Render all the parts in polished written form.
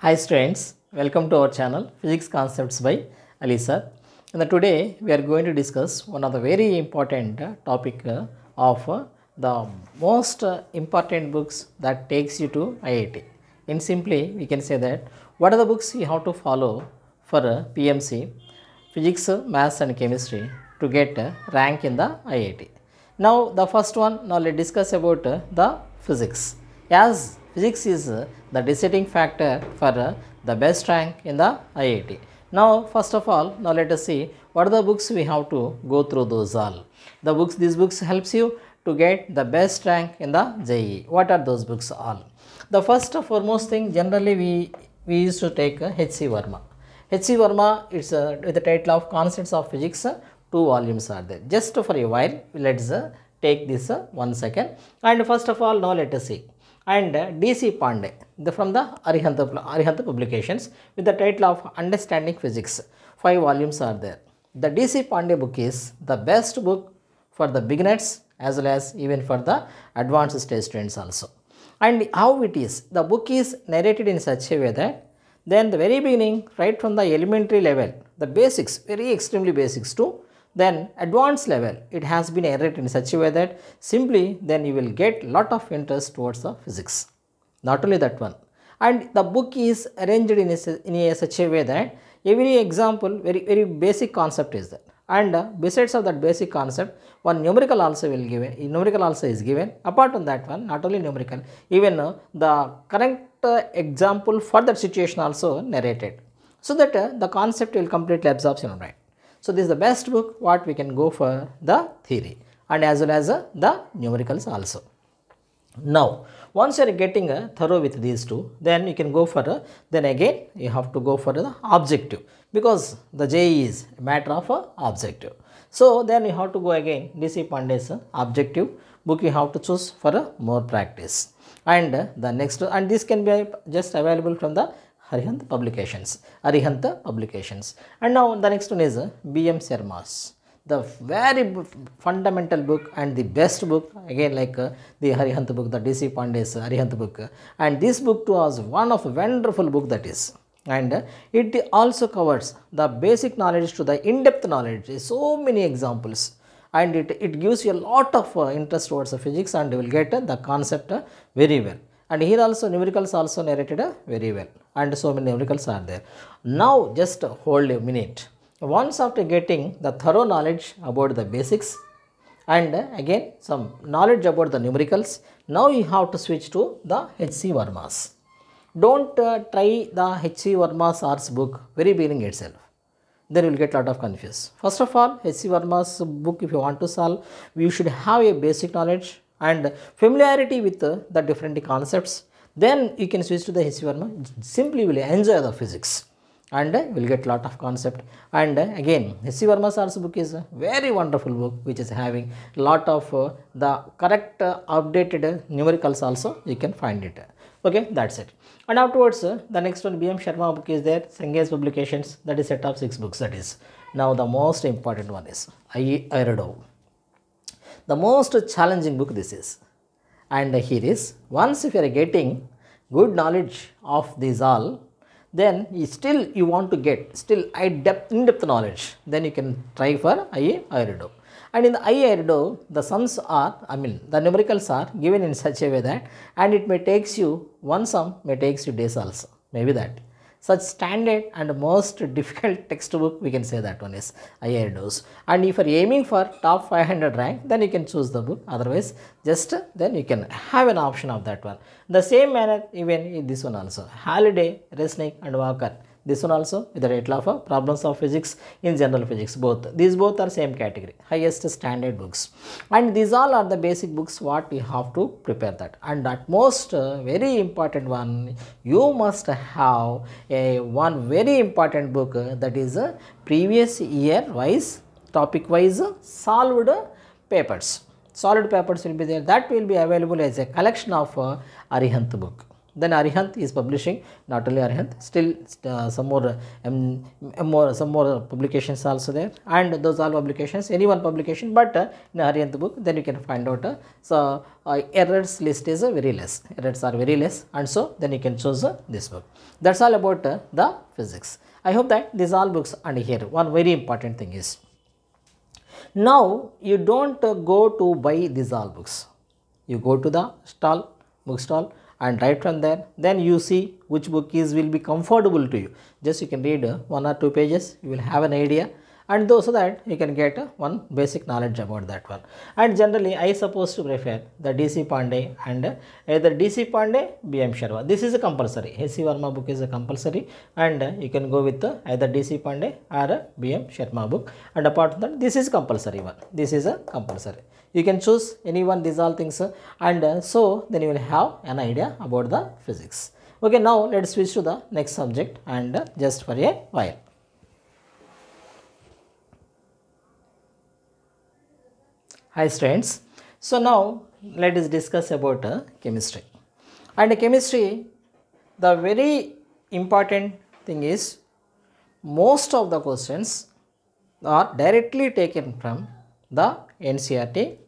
Hi students, welcome to our channel Physics Concepts by Ali sir. And today we are going to discuss one of the very important topic of the most important books that takes you to IIT. In simply we can say that what are the books you have to follow for PMC, Physics, Maths and Chemistry to get rank in the IIT. Now the first one, now let's discuss about the physics. As physics is the deciding factor for the best rank in the IIT. Now first of all, now let us see what are the books we have to go through those all. The books, these books helps you to get the best rank in the JEE. What are those books all? The first foremost thing, generally we used to take H.C. Verma. H.C. Verma, it's with the title of Concepts of Physics, 2 volumes are there. Just for a while, let's take this 1 second. And first of all, now let us see. And D.C. Pandey from the Arihanta Publications with the title of Understanding Physics. 5 volumes are there. The D.C. Pandey book is the best book for the beginners as well as even for the advanced stage students also. And how it is, the book is narrated in such a way that then the very beginning, right from the elementary level, the basics, very extremely basics to then advanced level, it has been narrated in such a way that simply then you will get lot of interest towards the physics. Not only that one, and the book is arranged in such a way that every example, very basic concept is there. And besides of that basic concept, one numerical also will give, numerical also is given. Apart from that one, not only numerical, even the current example for that situation also narrated, so that the concept will completely absorb in your mind. So this is the best book what we can go for the theory and as well as the numericals also. Now once you are getting thorough with these two, then you can go for then again you have to go for the objective, because the JEE is a matter of objective. So then you have to go again D.C. Pandey's objective book you have to choose for more practice. And the next, and this can be just available from the Arihanta Publications. And now the next one is B.M. Sharma's, the very fundamental book and the best book, again like the Arihanta book, the D.C. Pandey's Arihanta book. And this book too was one of wonderful book that is. And it also covers the basic knowledge to the in-depth knowledge, so many examples. And it gives you a lot of interest towards the physics, and you will get the concept very well. And here also numericals also narrated very well, and so many numericals are there. Now just hold a minute. Once after getting the thorough knowledge about the basics and again some knowledge about the numericals, now you have to switch to the H.C. Verma's. Don't try the H.C. Verma's arts book very beginning itself. Then you will get lot of confuse. First of all, H.C. Verma's book, if you want to solve, you should have a basic knowledge and familiarity with the different concepts. Then you can switch to the H.C. Verma. Simply will enjoy the physics and will get lot of concept. And again, H.C. Verma's arts book is a very wonderful book which is having lot of the correct updated numericals also you can find it. Okay, that's it. And afterwards, the next one, B.M. Sharma book is there, Sangha's Publications, that is set of 6 books that is. Now the most important one is Iredove. The most challenging book this is. And here is, once if you are getting good knowledge of these all, then you want to get still in-depth knowledge, then you can try for Iredove. And in the Iredove, the sums are, the numericals are given in such a way that, and it may takes you, one sum may takes you days also, maybe that. Such standard and most difficult textbook, we can say that one is Iredove's. And if you are aiming for top 500 rank, then you can choose the book, otherwise just then you can have an option of that one. The same manner even in this one also, Halliday, Resnick and Walker. This one also with the title of Problems of Physics in General Physics, both. These both are same category, highest standard books. And these all are the basic books what we have to prepare that. And at most very important one, you must have one very important book that is previous year wise, topic wise solved papers. Solid papers will be there, that will be available as a collection of Arihanta book. Then Arihant is publishing, not only Arihant, still some more publications also there, and those all publications, any one publication, but in Arihant book, then you can find out errors list is very less, errors are very less, and so then you can choose this book. That's all about the physics. I hope that these all books, and here one very important thing is, now you don't go to buy these all books. You go to the stall, book stall, and right from there, then you see which book will be comfortable to you. Just you can read 1 or 2 pages, you will have an idea, and so that you can get one basic knowledge about that one. And generally, I suppose to prefer the DC Pandey and either DC Pandey, BM Sharma. This is a compulsory. HC Verma book is a compulsory, and you can go with either DC Pandey or BM Sharma book. And apart from that, this is compulsory one. This is a compulsory. You can choose any one, these all things, and so then you will have an idea about the physics. Okay, now let's switch to the next subject, and just for a while. Hi students. So now let us discuss about chemistry. And chemistry, the very important thing is, most of the questions are directly taken from the NCERT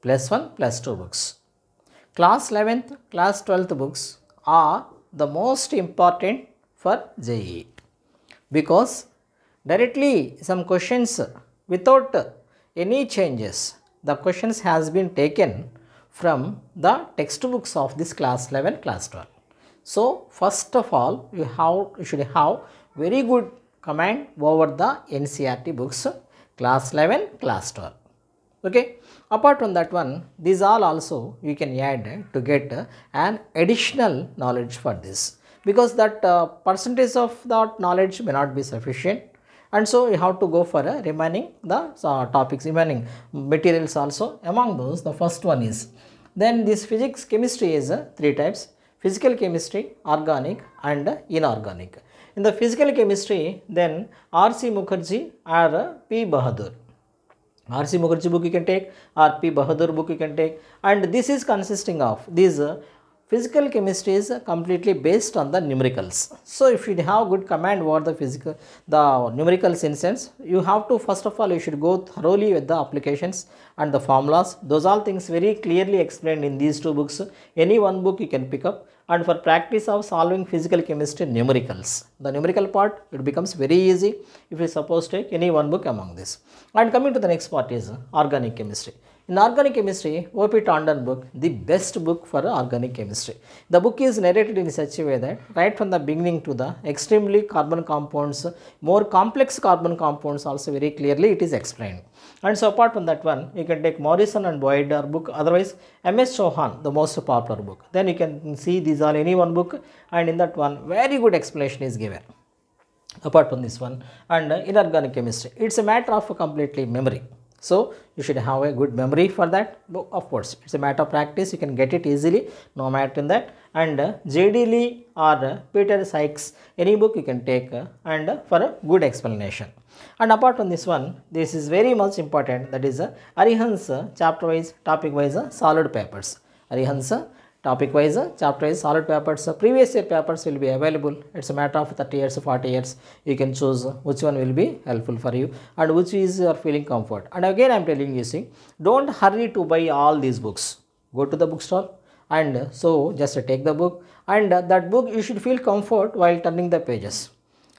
+1 +2 books. Class 11th, class 12th books are the most important for JEE, because directly some questions without any changes, the questions has been taken from the textbooks of this class 11, class 12. So first of all, you should have very good command over the NCERT books, class 11, class 12. Okay. Apart from that one, these all also you can add to get an additional knowledge for this, because that percentage of that knowledge may not be sufficient, and so you have to go for remaining the topics, remaining materials also. Among those, the first one is, then this physics chemistry is 3 types: physical chemistry, organic, and inorganic. In the physical chemistry, then R.C. Mukherjee or P. Bahadur. R.C. Mukherjee book you can take, or P. Bahadur book you can take, and this is consisting of these physical chemistry is completely based on the numericals. So if you have good command over the numericals in sense, you have to, first of all, you should go thoroughly with the applications and the formulas. Those all things very clearly explained in these 2 books. Any one book you can pick up, and for practice of solving physical chemistry numericals, the numerical part, it becomes very easy if you suppose take any one book among this. And coming to the next part is organic chemistry. In organic chemistry, O.P. Tandon book, the best book for organic chemistry. The book is narrated in such a way that right from the beginning to the extremely carbon compounds, more complex carbon compounds also very clearly it is explained. And so apart from that one, you can take Morrison and Boyd book, otherwise M.S. Chauhan, the most popular book. Then you can see these are any one book, and in that one very good explanation is given. Apart from this one, and inorganic chemistry, it's a matter of completely memory. So you should have a good memory for that. But of course, it's a matter of practice. You can get it easily, no matter in that. And J.D. Lee or Peter Sykes, any book you can take and for a good explanation. And apart from this one, this is very much important. That is Arihant's chapter-wise, topic-wise solid papers. Arihant's topic-wise, chapter-wise solid papers. Previous year papers will be available. It's a matter of 30 years, 40 years. You can choose which one will be helpful for you and which is you are feeling comfort. And again, I am telling you, see, don't hurry to buy all these books. Go to the bookstore and so just take the book, and that book you should feel comfort while turning the pages.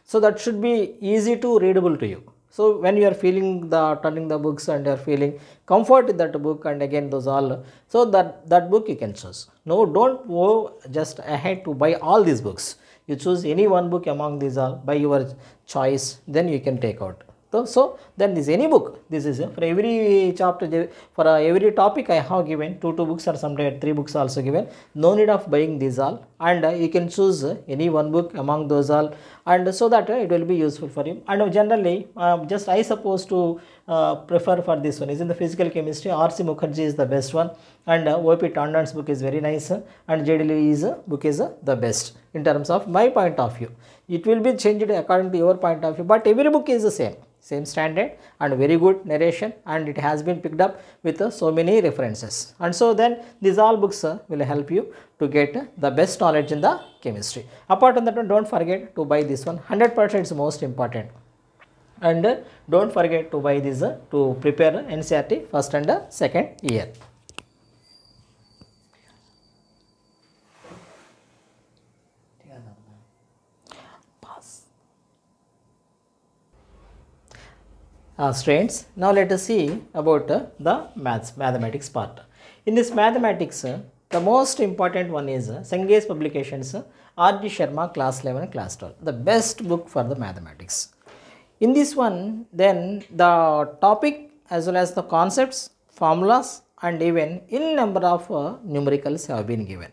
So that should be easy to readable to you. So when you are feeling turning the books and you are feeling comfort in that book, and again those all, so that book you can choose. No, don't go just ahead to buy all these books. You choose any one book among these all by your choice, then you can take out. So then this any book, this is for every chapter, for every topic I have given 2 books or sometimes 3 books also given. No need of buying these all, and you can choose any one book among those all, and so that it will be useful for you. And generally just I suppose to prefer for this one is in the physical chemistry, R.C. Mukherjee is the best one, and O.P. Tandon's book is very nice, and J.D. Lee's book is the best in terms of my point of view. It will be changed according to your point of view, but every book is the same. same standard and very good narration, and it has been picked up with so many references. And so then these all books will help you to get the best knowledge in the chemistry. Apart from that one, don't forget to buy this one, 100% is most important. And don't forget to buy this to prepare NCERT first and second year. Students, now let us see about the mathematics part. In this mathematics, the most important one is Sange's publications, R.D. Sharma, class 11, class 12, the best book for the mathematics. In this one, then the topic as well as the concepts, formulas, and even in number of numericals have been given.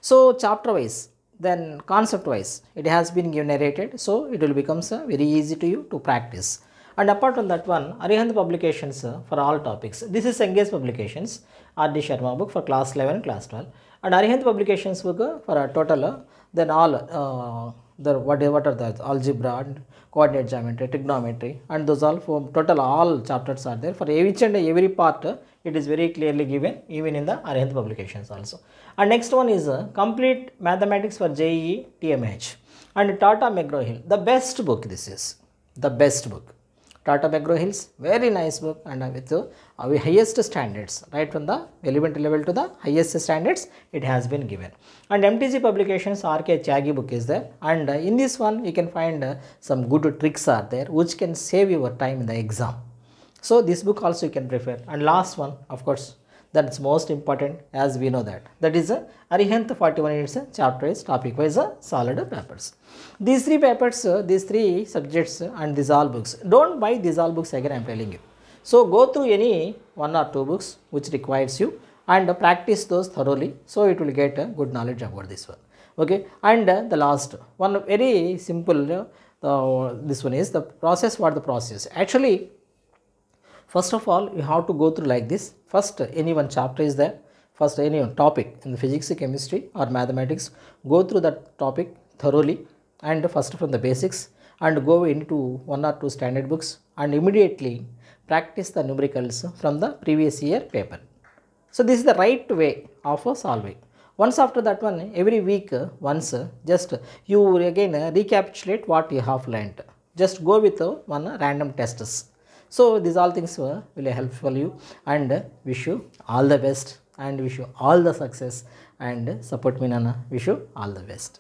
So chapter wise, then concept wise, it has been narrated, so it will become very easy to you to practice. And apart from that one, Arihant publications for all topics. This is Sange's publications, R.D. Sharma book for class 11, class 12, and Arihant publications book for a total, then all what are the algebra and coordinate geometry, trigonometry, and those all for total all chapters are there. For each and every part, it is very clearly given, even in the Arihant publications also. And next one is complete mathematics for JEE TMH and Tata McGraw-Hill. The best book, this is the best book. Tata McGraw-Hill's very nice book, and with the highest standards, right from the elementary level to the highest standards, it has been given. And MTG publications R.K. Tyagi book is there, and in this one you can find some good tricks are there which can save your time in the exam. So this book also you can prefer. And last one, of course, that's most important, as we know that is Arihant 41 units chapter wise, topic wise solid papers. These three papers, these three subjects and these all books, don't buy these all books again, I am telling you. So go through any one or two books which requires you and practice those thoroughly, so it will get a good knowledge about this one. Okay, and the last one, very simple, this one is the process. What the process? Actually, first of all, you have to go through like this. First, any one chapter is there. First, any one topic in the physics, chemistry or mathematics, go through that topic thoroughly, and first from the basics, and go into one or two standard books, and immediately practice the numericals from the previous year paper. So this is the right way of solving. Once after that one, every week once, just you again recapitulate what you have learnt. Just go with one random tests. So these all things will help for you, and wish you all the best, and wish you all the success, and support me Nana, wish you all the best.